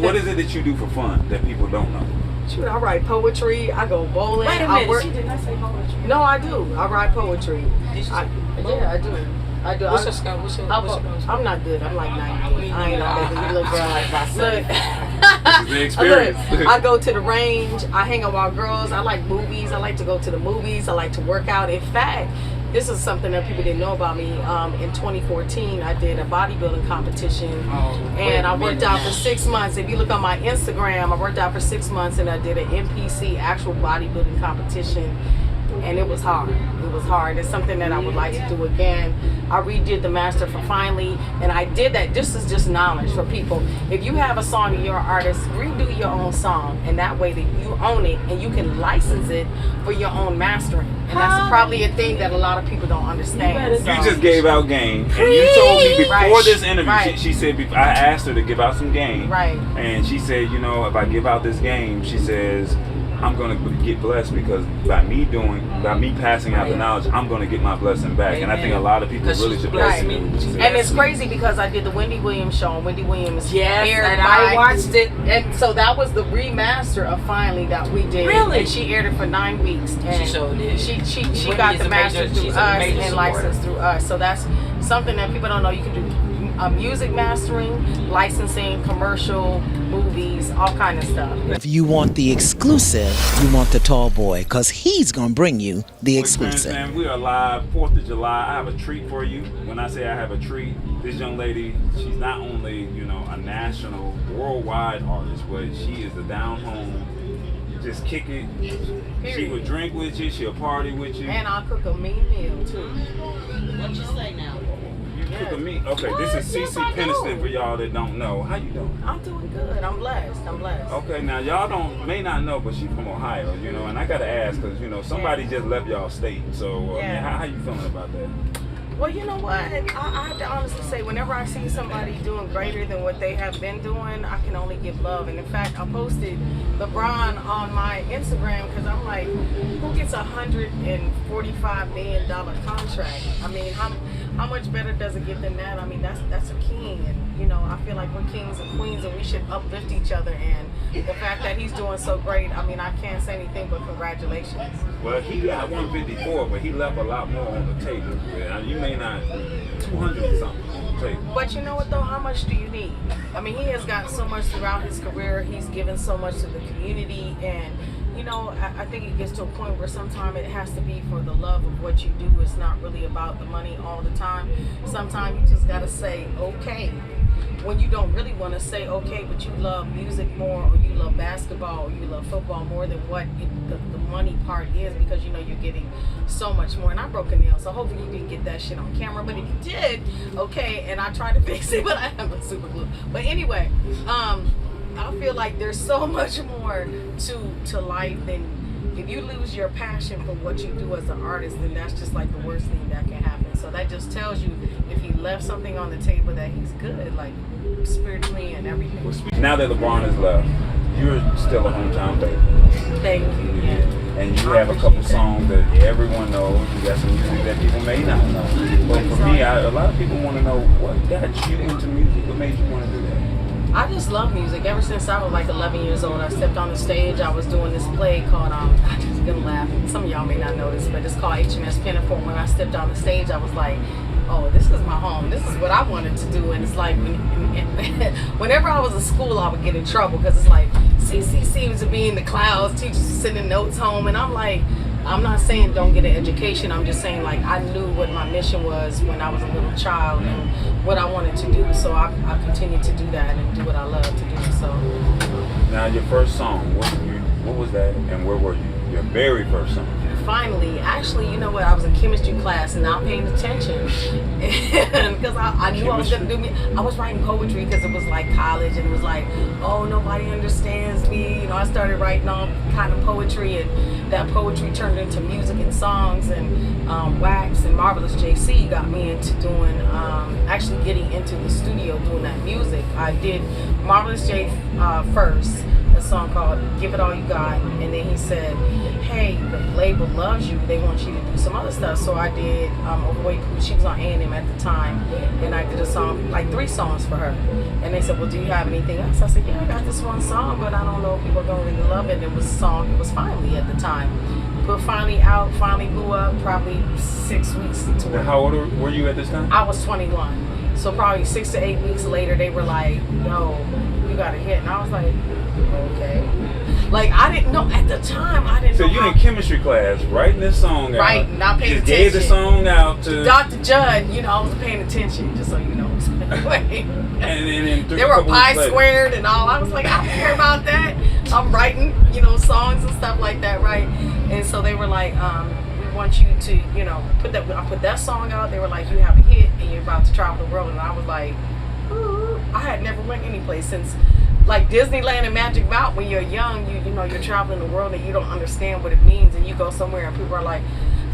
What is it that you do for fun that people don't know? Shoot, I write poetry. I go bowling. Wait a minute, she did not say poetry. No, I do. I write poetry. Yeah, I do. I do. What's your score? What's your I'm not good. I'm like 90. I ain't all that good. You look like This is the experience. Look, I go to the range. I hang out with girls. I like movies. I like to go to the movies. I like to work out. In fact, this is something that people didn't know about me. In 2014, I did a bodybuilding competition, and I worked out for 6 months. If you look on my Instagram, I worked out for 6 months, and I did an NPC actual bodybuilding competition. And it was hard. It was hard. It's something that I would like to do again. I redid the master for Finally, and I did that. This is just knowledge for people. If you have a song and you're an artist, redo your own song, and that way that you own it and you can license it for your own mastering. And that's probably a thing that a lot of people don't understand. You just gave out game, and you told me before this interview. She said I asked her to give out some game, right? And she said, you know, if I give out this game, she says, I'm going to get blessed because by me passing out the knowledge, I'm going to get my blessing back. Amen. And I think a lot of people really should bless me. And it's crazy because I did the Wendy Williams show, and Wendy Williams aired and I watched it. And so that was the remaster of Finally that we did. Really? And she aired it for 9 weeks. And she showed it. She got the master through us and licensed through us. So that's something that people don't know. You can do music mastering, licensing, commercial, movies, all kind of stuff. If you want the exclusive, you want the tall boy, because he's going to bring you the exclusive. Man, we are live, 4th of July. I have a treat for you. When I say I have a treat, this young lady, she's not only, you know, a national, worldwide artist, but she is a down home, just kick it. Period. She will drink with you, she'll party with you. And I'll cook a mean meal, too. What you say now? Cook a meat. Okay, what? This is Cece Peniston for y'all that don't know. How you doing? I'm doing good. I'm blessed. Okay, now y'all may not know, but she's from Ohio, you know, and I gotta ask because you know somebody just left y'all state. So how you feeling about that? Well, you know what? I have to honestly say, whenever I see somebody doing greater than what they have been doing, I can only give love. And in fact, I posted LeBron on my Instagram because I'm like, who gets $145 million contract? I mean, how much better does it get than that? I mean, that's a king, and you know, I feel like we're kings and queens, and we should uplift each other. And the fact that he's doing so great, I mean, I can't say anything but congratulations. Well, he got 154, but he left a lot more on the table. You may not 200 or something on the table. But you know what though? How much do you need? I mean, he has gotten so much throughout his career. He's given so much to the community, and you know, I think it gets to a point where sometimes it has to be for the love of what you do. It's not really about the money all the time. Sometimes you just gotta say okay when you don't really want to say okay, but you love music more, or you love basketball, or you love football more than what the money part is, because you know you're getting so much more. And I broke a nail, so hopefully you didn't get that shit on camera, but if you did, okay, and I tried to fix it, but I have a super glue. But anyway, I feel like there's so much more to life than if you lose your passion for what you do as an artist, then that's just like the worst thing that can happen. So that just tells you if he left something on the table that he's good, like spiritually and everything. Now that LeBron has left, you're still a hometown favorite. Thank you. Yeah. And you have a couple songs that everyone knows. You got some music that people may not know. But for me, a lot of people want to know what got you into music. What made you want to do that? I just love music. Ever since I was like 11 years old, I stepped on the stage. I was doing this play called, I'm just gonna laugh. Some of y'all may not know this, but it's called HMS Pinafore. When I stepped on the stage, I was like, oh, this is my home. This is what I wanted to do. And it's like, whenever I was in school, I would get in trouble because it's like, Cece seems to be in the clouds, teachers sending notes home. And I'm like, I'm not saying don't get an education. I'm just saying, like, I knew what my mission was when I was a little child and what I wanted to do. So I continue to do that and do what I love to do. So now, your first song, what was that, and where were you? Your very first song. Finally, actually, you know what? I was in chemistry class and not paying attention because I knew I was going to do I was writing poetry because it was like college, and it was like, oh, nobody understands me. You know, I started writing all kind of poetry, and that poetry turned into music and songs, and Wax and Marvelous JC got me into doing, actually getting into the studio doing that music. I did Marvelous J first. song called Give It All You Got, and then he said, hey, the label loves you, they want you to do some other stuff. So I did Overweight Pooh. She was on A&M at the time, and I did a song, like 3 songs for her. And they said, well, do you have anything else? I said, yeah, I got this one song, but I don't know if people are going to really love it. It was a song, it was Finally at the time. Put Finally out, finally blew up, probably 6 weeks to Now, how old were you at this time? I was 21. So probably 6 to 8 weeks later, they were like, yo, you got a hit. And I was like, okay. Like, I didn't know, at the time, I didn't know. So you in chemistry class, writing this song out. Right, not paying just attention. gave the song out to Dr. Judd, you know, I was paying attention, just so you know. and They were pi squared and all. I was like, I don't care about that. I'm writing, you know, songs and stuff like that, right? And so they were like, we want you to, you know, I put that song out. They were like, you have a hit and you're about to travel the world. And I was like, ooh. I had never went any place since like Disneyland and Magic Mountain. When you're young, you know, you're traveling the world and you don't understand what it means, and you go somewhere and people are like,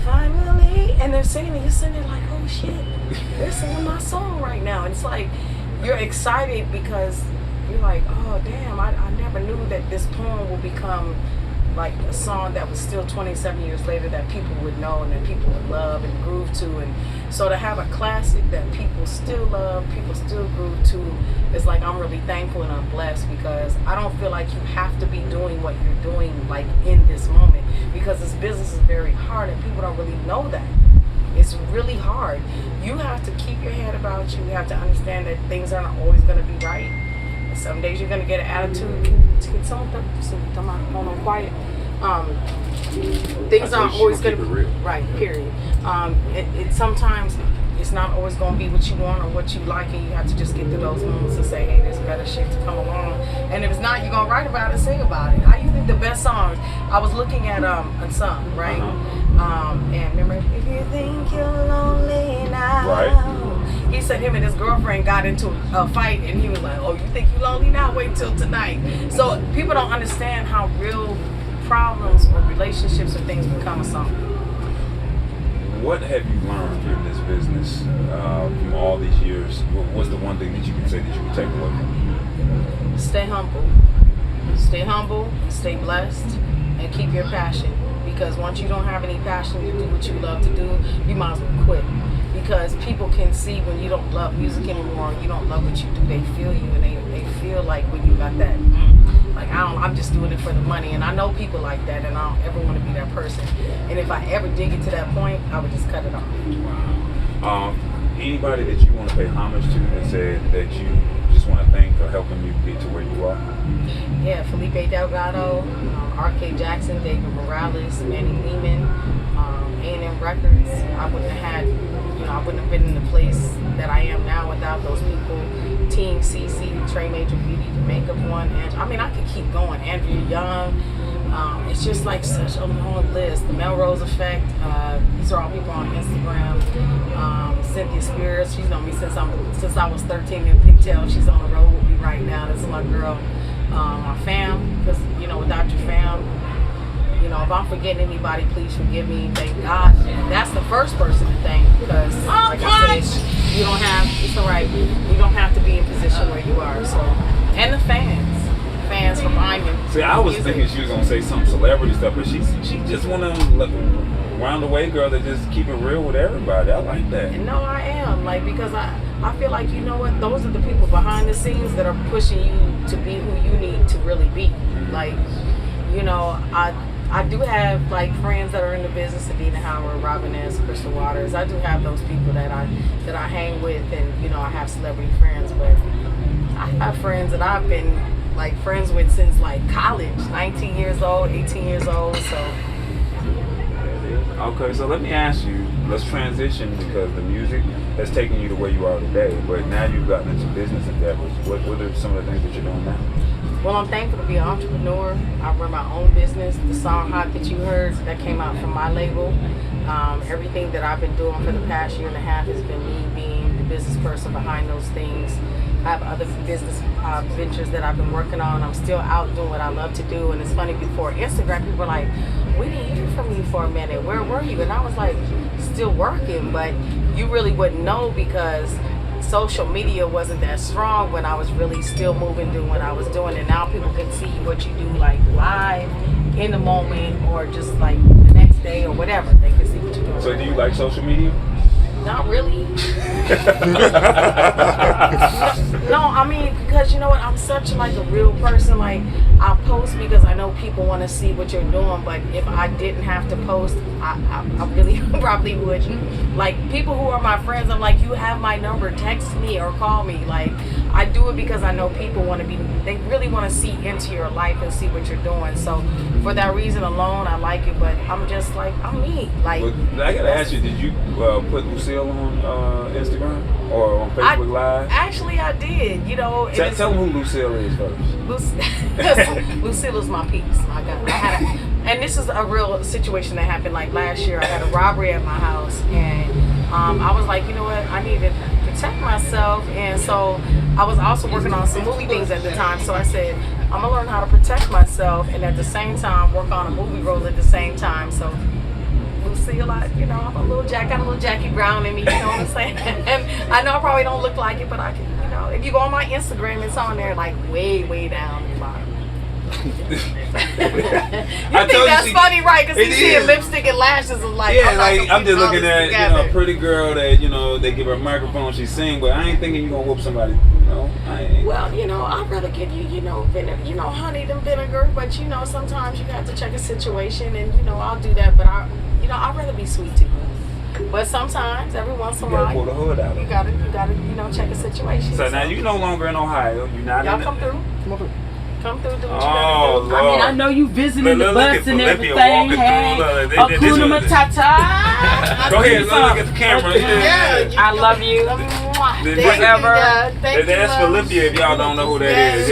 finally, and they're singing and you're sitting there like, oh shit, they're singing my song right now. And it's like you're excited because you're like, oh damn, I never knew that this poem would become like a song that was still 27 years later that people would know and that people would love and groove to. And so to have a classic that people still love, people still groove to, it's like I'm really thankful and I'm blessed, because I don't feel like you have to be doing what you're doing like in this moment, because this business is very hard and people don't really know that. It's really hard. You have to keep your head about you. You have to understand that things aren't always going to be right. Some days you're gonna get an attitude. Can someone hold on quiet? Things aren't always gonna be right. Period. It sometimes it's not always gonna be what you want or what you like, and you have to just get through those moments and say, hey, there's better shit to come along. And if it's not, you're gonna write about it, sing about it. I usually the best songs. I was looking at Unsung, right? And remember, if you think you're lonely now. Right. He said him and his girlfriend got into a fight, and he was like, oh, you think you lonely now? Wait till tonight. So people don't understand how real problems or relationships or things become a song. What have you learned in this business from all these years? What's the one thing that you can say that you can take away from it? Stay humble. Stay humble, stay blessed, and keep your passion. Because once you don't have any passion to do what you love to do, you might as well quit. Because people can see when you don't love music anymore, you don't love what you do, they feel you, and they feel like when you got that, like I'm just doing it for the money. And I know people like that, and I don't ever want to be that person. And if I ever did get to that point, I would just cut it off. Wow. Anybody that you want to pay homage to that said that you just want to thank for helping you get to where you are? Yeah, Phillippia Delgado, R.K. Jackson, David Morales, Manny Lehman, A&M Records. I wouldn't have been in the place that I am now without those people. Team Cece, Trey Major Beauty, the makeup one, and I mean I could keep going. Andrea Young. It's just like such a long list. The Melrose Effect. These are all people on Instagram. Cynthia Spears. She's known me since I was 13 in pigtails. She's on the road with me right now. That's my girl. My fam, because you know without your fam, you know if I'm forgetting anybody, please forgive me. Thank God. And that's the first person to thank, because like I said, you don't have. It's alright. You don't have to be in position where you are. So, and the fans from Iamtallboy. See, I was thinking she was gonna say some celebrity stuff, but she just one of them round the way girl that just keep it real with everybody. I like that. And no, I am because I feel like, you know what, those are the people behind the scenes that are pushing you to be who you need to really be. Like, you know, I do have like friends that are in the business, Adina Howard, Robin S., Crystal Waters. I do have those people that I hang with, and you know, I have celebrity friends, but I have friends that I've been like friends with since like college, 19 years old, 18 years old. So okay, so let me ask you, let's transition, because the music has taken you to where you are today, but now you've gotten into business endeavors. What are some of the things that you're doing now? Well, I'm thankful to be an entrepreneur. I run my own business. The song Hot that you heard, that came out from my label. Everything that I've been doing for the past year and a half has been me being the business person behind those things. I have other business ventures that I've been working on. I'm still out doing what I love to do. And it's funny, before Instagram, people were like, we didn't hear from you for a minute. Where were you? And I was like, still working. But you really wouldn't know, because social media wasn't that strong when I was really still moving, doing what I was doing, and now people can see what you do like live in the moment or just like the next day or whatever. They can see what you're doing. So do you like social media? Not really. No, I mean, because you know what, I'm such like a real person. Like, I post because I know people want to see what you're doing, but if I didn't have to post, I really probably wouldn't. Like, people who are my friends, I'm like, you have my number, text me or call me. Like, I do it because I know people want to be, they really want to see into your life and see what you're doing. So for that reason alone, I like it, but I'm just like, I'm me. Like, But I gotta ask you, did you put Lucille on Instagram or on Facebook Live? Actually, I did. You know, Tell them who Lucille is first. Lucille is my piece. My God, and this is a real situation that happened. Like last year, I had a robbery at my house, and I was like, you know what, I need to protect myself, and so I was also working on some movie things at the time. So I said, I'm gonna learn how to protect myself, and at the same time work on a movie role at the same time. So Lucille, I'm a little got a little Jackie Brown in me, you know what I'm saying? And I know I probably don't look like it, but I can, if you go on my Instagram, it's on there like way down the bottom. You think that's funny, right? Because you see lipstick and lashes is like, yeah, like I'm just looking at a pretty girl that they give her a microphone, she sing, but I ain't thinking you gonna whoop somebody. I ain't. Well, I'd rather give you, vinegar, honey than vinegar, but sometimes you have to check a situation, and I'll do that, but I'd rather be sweet too. But sometimes, every once in a while, pull the hood out. You gotta, check a situation. So now you no longer in Ohio. You're not. Y'all come through. Come through, do what you gotta do. I mean, I know you visiting the bus and everything. Hey, Hakuna Matata. Go ahead, look at the camera. Yeah, I love you. Whatever. That's Phillippia, if y'all don't know who that is.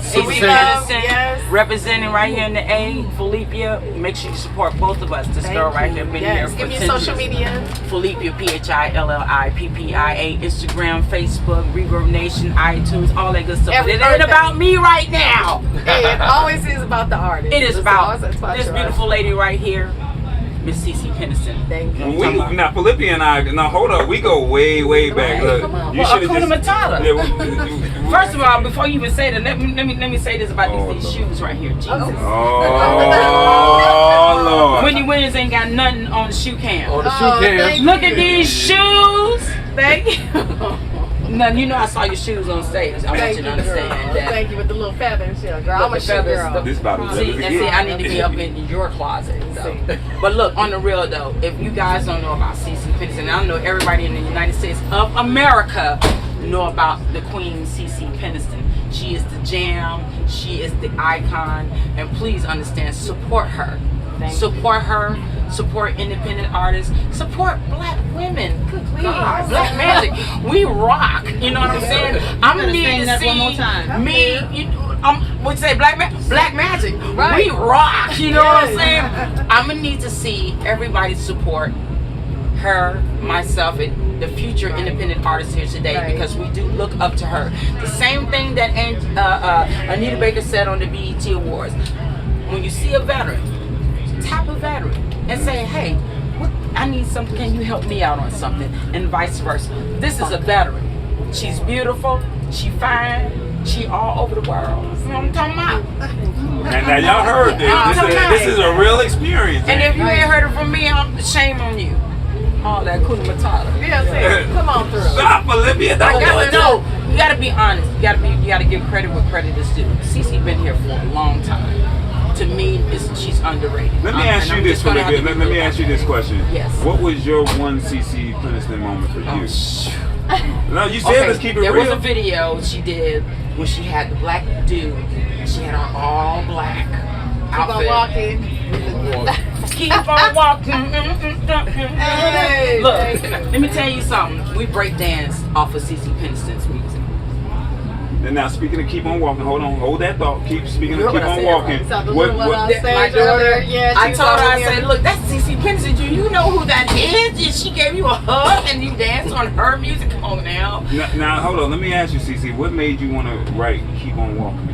Cece Peniston, representing right here in the A, Phillippia. Make sure you support both of us. This girl right here been here for 10 years. Give me social media. Phillippia, PHILLIPPIA, Instagram, Facebook, Reverb Nation, iTunes, all that good stuff. It ain't about me right now. It always is about the artist. It is about this beautiful lady right here, Miss Cece Peniston. Thank you. Now, Phillippia and I, hold up, we go way back. Look, you should have just. Matata. First of all, before you even say that, let me say this about these shoes right here. Jesus. Oh, Lord. Wendy Williams ain't got nothing on the shoe cam. Oh, the shoe cam. Look at these shoes. Thank you. Now, I saw your shoes on stage. I want you to understand that. Thank you with the little feathers. Yeah, girl, I'm a shoe girl. This about to see, I need to be up in your closet. So. But look, on the real though, if you guys don't know about Cece Peniston, and I know everybody in the United States of America know about the Queen Cece Peniston. She is the jam. She is the icon. And please understand, support her. Support her. Support independent artists. Support black women. Good God, Black Magic. We rock. You know what I'm saying? I'm gonna need to see one more time. Me. What'd you say? Black Magic. Right. We rock. You know what I'm saying? I'm gonna need to see everybody support her, myself, and the future independent artists here today, because we do look up to her. The same thing that Anita Baker said on the BET Awards. When you see a veteran, tap a veteran and say, hey, I need something, can you help me out on something? And vice versa. This is a veteran. She's beautiful, she fine, she all over the world. You know what I'm talking about? And now y'all heard this. This is a real experience. And if you ain't heard it from me, shame on you. All that Hakuna Matata. Yeah, come on through. Stop, Phillippia. No, you gotta be honest. You gotta give credit where credit is due. Cece been here for a long time. To me, she's underrated. Let me ask you this, Phillippia. Let me ask you this question. Yes. What was your one Cece Peniston moment for you? No, you said let's keep it real. There was a video she did when she had the black dude. She had on all black outfit. Keep on walking. Hey, look, let me tell you something. We break dance off of Cece Peniston's music. And now, speaking of keep on walking, hold that thought. Keep speaking of keep on walking. I told her, I said, look, that's Cece Peniston. You know who that is? And she gave you a hug and you danced on her music. Come on now. Now, hold on. Let me ask you, Cece, what made you want to write Keep On Walking?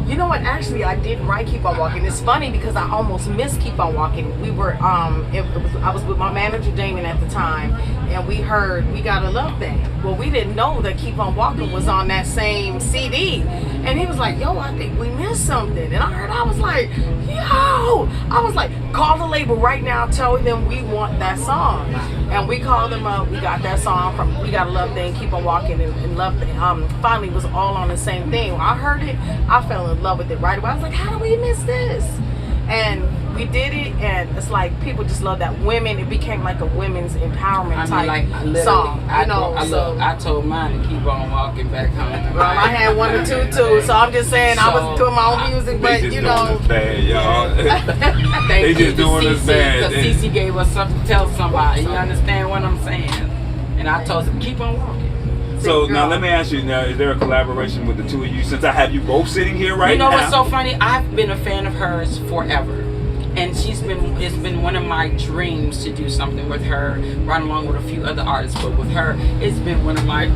You know what? Actually, I did write "Keep on Walking." It's funny because I almost missed "Keep on Walking." We were, I was with my manager Damon at the time, and we heard "We Got a Love Thing." Well, we didn't know that "Keep on Walking" was on that same CD, and he was like, "Yo, I think we missed something." And I was like, "Yo!" I was like, "Call the label right now, tell them we want that song." And we called them up. We got that song from "We Got a Love Thing," "Keep on Walking," and "Love Thing." Finally, was all on the same thing. When I heard it, I fell in love with it right away. I was like, how do we miss this? And we did it, and it's like people just love that. Women, it became like a women's empowerment type song. You know, I told mine to keep on walking back home. Well, I had one or two too, so I'm just saying I was doing my own music, but you know. Bad, y'all. They just doing us bad. Because Cece gave us something to tell somebody. You understand what I'm saying? And I told them, keep on walking. So now let me ask you, now is there a collaboration with the two of you since I have you both sitting here right now? You know what's so funny? I've been a fan of hers forever. And it's been one of my dreams to do something with her, run along with a few other artists, but with her, it's been one of my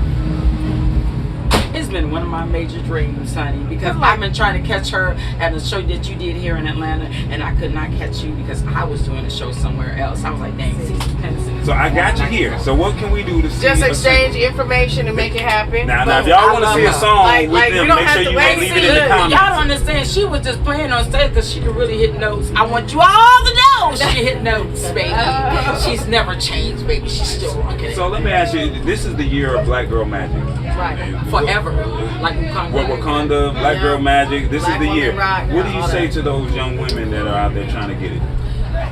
major dreams, honey, because I've been trying to catch her at a show that you did here in Atlanta, and I could not catch you because I was doing a show somewhere else. I was like, dang, Cece Peniston. So I got you here. So what can we do to see just a exchange information and make it happen? Now if y'all want to see a song with them, make sure you leave it in the comments. Y'all don't understand. She was just playing on stage because she could really hit notes. I want you all to know she can hit notes, baby. She's never changed, baby. She's still rocking it. So let me ask you, this is the year of Black Girl Magic. Right. Forever. Like Wakanda, Black Girl Magic. This Black is the year. Rock, what do you say to those young women that are out there trying to get it?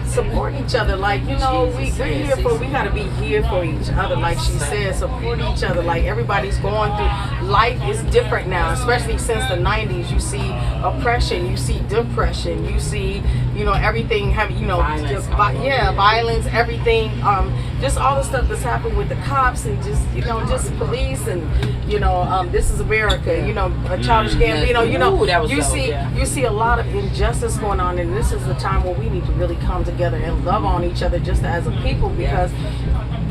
Support each other, like, you know, we gotta be here for each other, like she said. Support each other, like everybody's going through. Life is different now, especially since the 90s. You see oppression, you see depression, you see, you know, everything having, you know, violence, everything, just all the stuff that's happened with the cops and just, you know, just police and, you know, This Is America, you know, a Childish Gambino, you know, you see a lot of injustice going on, and this is the time where we need to really come together and love on each other just as a people, because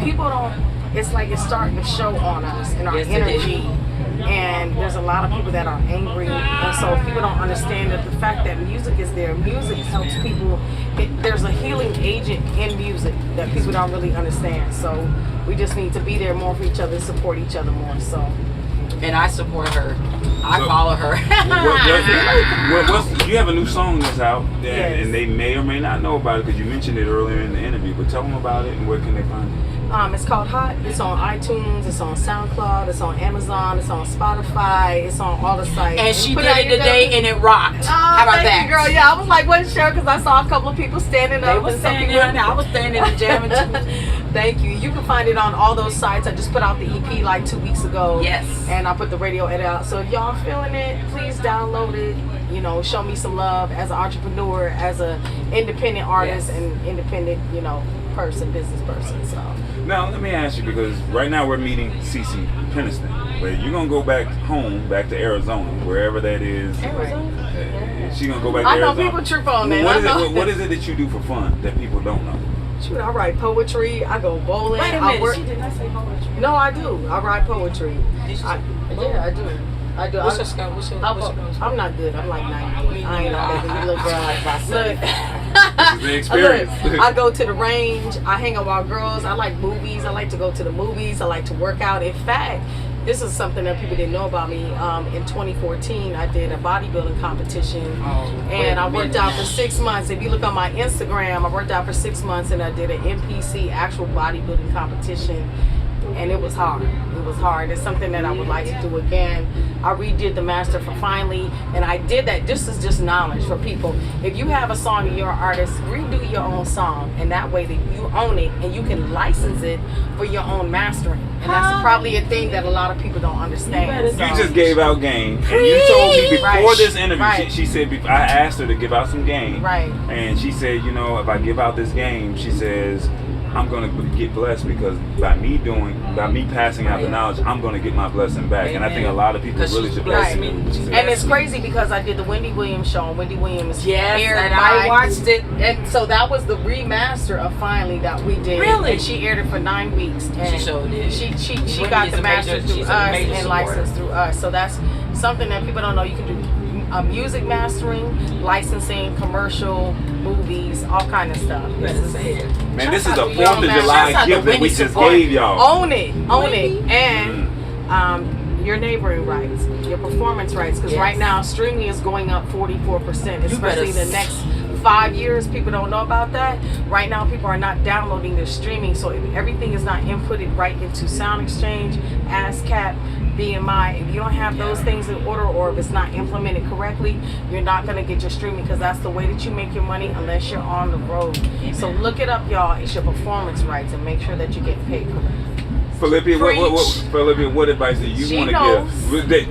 people don't, it's like it's starting to show on us in our energy, and there's a lot of people that are angry, and so people don't understand that the fact that music is there, music helps people. There's a healing agent in music that people don't really understand, so we just need to be there more for each other, support each other more. So, and I support her. I follow her. You have a new song that's out, and they may or may not know about it because you mentioned it earlier in the interview. But tell them about it and where can they find it? It's called Hot. It's on iTunes. It's on SoundCloud. It's on Amazon. It's on Spotify. It's on all the sites. And she did it today, and it rocked. How about that, you, girl? Yeah, I was like, wasn't sure because I saw a couple of people standing up. They were standing there. I was standing and jamming too. Thank you. You can find it on all those sites. I just put out the EP like 2 weeks ago. Yes. And I put the radio edit out. So if y'all feeling it, please download it. You know, show me some love as an entrepreneur, as an independent artist, and independent, you know, business person. So now let me ask you, because right now we're meeting Cece Peniston, but you're gonna go back home, back to Arizona, wherever that is. Arizona. She's gonna go back to I know Arizona. people trip on that. What is it that you do for fun that people don't know? Shoot, I write poetry. I go bowling. Wait a minute, she did not say poetry. No, I do. I write poetry. Yeah, I do. What's your score? I'm not good. I'm like 90. I ain't not that good. Little girl like myself. This is the experience. I go to the range. I hang out with girls. I like movies. I like to go to the movies. I like to work out. In fact, this is something that people didn't know about me. In 2014, I did a bodybuilding competition, and I worked out for 6 months. If you look on my Instagram, I worked out for 6 months, and I did an NPC actual bodybuilding competition. And it was hard. It was hard. It's something that I would like to do again. I redid the master for Finally, and I did that. This is just knowledge for people. If you have a song and you're an artist, redo your own song, and that way that you own it and you can license it for your own mastering. And that's probably a thing that a lot of people don't understand. You just gave out game, and you told me before this interview. She said, I asked her to give out some game, and she said, you know, if I give out this game, she says, I'm going to get blessed because by me passing out the knowledge, I'm going to get my blessing back. Amen. And I think a lot of people really should bless me. And it's crazy because I did the Wendy Williams show, and Wendy Williams aired and I watched it. And so that was the remaster of Finally that we did. Really? And she aired it for 9 weeks. And she showed it. She got the master through us and licensed through us. So that's something that people don't know. You can do music mastering, licensing, commercial, movies, all kind of stuff. Man, this is a 4th of July gift that we just gave y'all. Own it, and your neighboring rights, your performance rights, because right now streaming is going up 44%, especially the next 5 years. People don't know about that. Right now, people are not downloading their streaming, so if everything is not inputted right into Sound Exchange, ASCAP, BMI. If you don't have those things in order, or if it's not implemented correctly, you're not going to get your streaming, because that's the way that you make your money unless you're on the road. So look it up, y'all. It's your performance rights, and make sure that you get paid correctly. Phillippia, Phillippia, what advice do you want to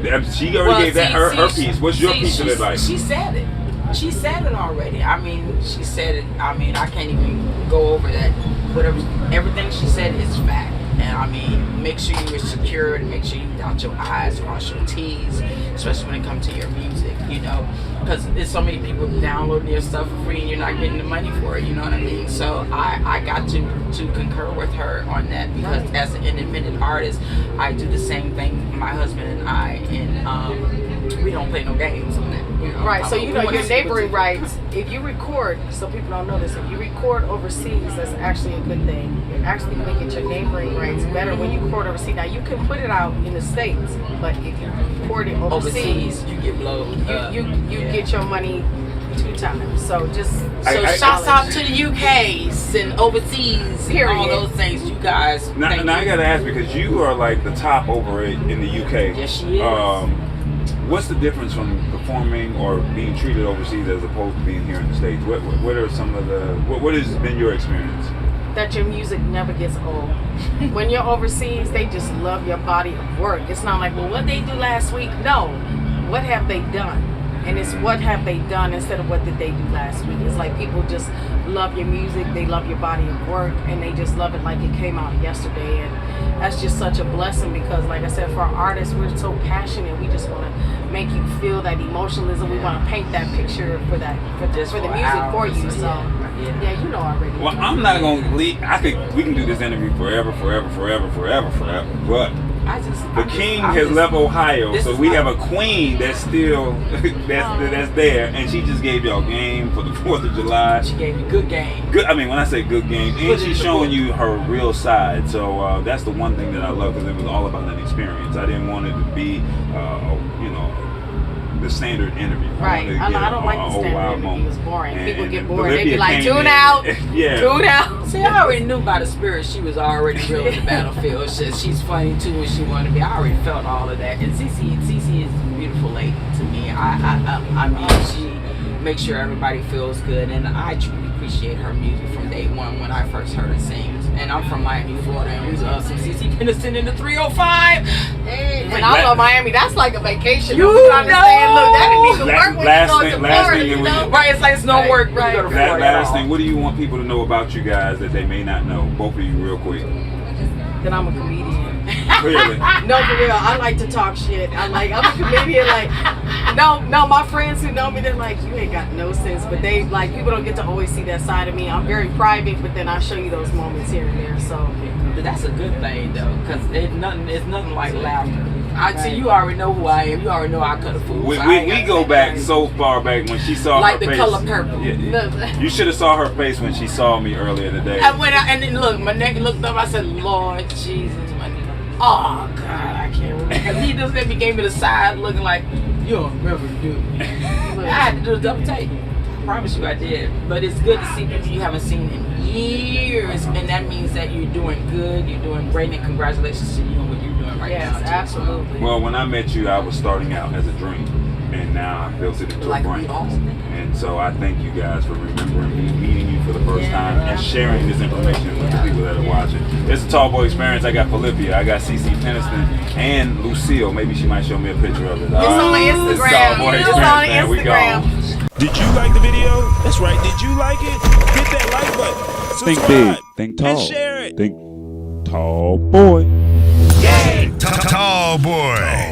give? She already gave that her piece. What's your piece of advice? She said it. She said it already. I mean, she said it. I mean, I can't even go over that. Whatever, everything she said is fact. And I mean, make sure you're secure, and make sure you dot your I's, cross your T's, especially when it comes to your music, you know, because there's so many people downloading your stuff for free and you're not getting the money for it, you know what I mean? So I got to concur with her on that, because as an independent artist, I do the same thing, my husband and I, and we don't play no games on that. You know? Right, so you know your neighboring rights, if you record, so people don't know this, if you record overseas, that's actually a good thing. You're actually going to get your neighboring rights better when you record overseas. Now, you can put it out in the States, but if you record it overseas, you get blowed. You get your money 2 times. So just shouts out to the UKs and overseas, period. All those things, you guys. Now I gotta ask, because you are like the top over it in the UK. Yes, she is. What's the difference from performing or being treated overseas as opposed to being here in the States? What are some of the what has been your experience? That your music never gets old. When you're overseas, they just love your body of work. It's not like, well, what they do last week? No, what have they done? And it's what have they done instead of what did they do last week. It's like people just love your music, they love your body of work, and they just love it like it came out yesterday. And that's just such a blessing, because like I said, for our artists, we're so passionate. We just want to make you feel that emotionalism. We want to paint that picture for the music for you. So yeah, you know already. Well, I'm not gonna leave. We can do this interview forever, but the king has left Ohio, so we have a queen that's still that's there, and she just gave y'all game for the 4th of July. She gave you good game. Good. I mean, when I say good game, and she's showing you her real side. So that's the one thing that I love, because it was all about an experience. I didn't want it to be, the standard interview. Right. I don't like the standard interview. It's boring. People get bored. They be like, tune out. Yeah. Tune out. See, I already knew by the spirit she was already real in the battlefield. She's funny too when she wanted to be. I already felt all of that. And Cece is a beautiful lady to me. I mean, she makes sure everybody feels good, and I truly appreciate her music from day one when I first heard her sing. And I'm from Miami, Florida, and we love some Cece Peniston in the 305. And I love Miami. That's like a vacation. You understand? Look, that didn't even work when you go to Florida, you know? Right, it's like it's no work when you go to Florida. Last thing, what do you want people to know about you guys that they may not know? Both of you, real quick. That I'm a comedian. Clearly. No, for real. I like to talk shit. I'm a comedian. Like, no, my friends who know me, they're like, you ain't got no sense. But they, like, people don't get to always see that side of me. I'm very private, but then I show you those moments here and there. So that's a good thing, though, because it's nothing like laughter. See, you already know who I am. You already know I cut a fool. We go back so far back when she saw like her face. Like the color purple. Yeah. You should have saw her face when she saw me earlier today. And then look, my neck looked up. I said, Lord Jesus, my neck. Oh God, I can't remember. He just let me gave me the side looking like you don't remember to do. I had to do a double take. I promise you I did. But it's good to see people you haven't seen in years, and that means that you're doing good, you're doing great, and congratulations to you on what you're doing right now. Yes, absolutely. Well, when I met you, I was starting out as a dream, and now I built it into a brand. And so I thank you guys for remembering me, meeting you for the first time, and sharing this information with the people that are watching. It's a Tallboy experience. I got Phillippia, I got Cece Peniston, and Lucille. Maybe she might show me a picture of it. It's on my Instagram. It's on Instagram. Did you like the video? That's right. Did you like it? Hit that like button. Subscribe. Think big. Think tall. And share it. Think tall boy. Yay! Tall boy.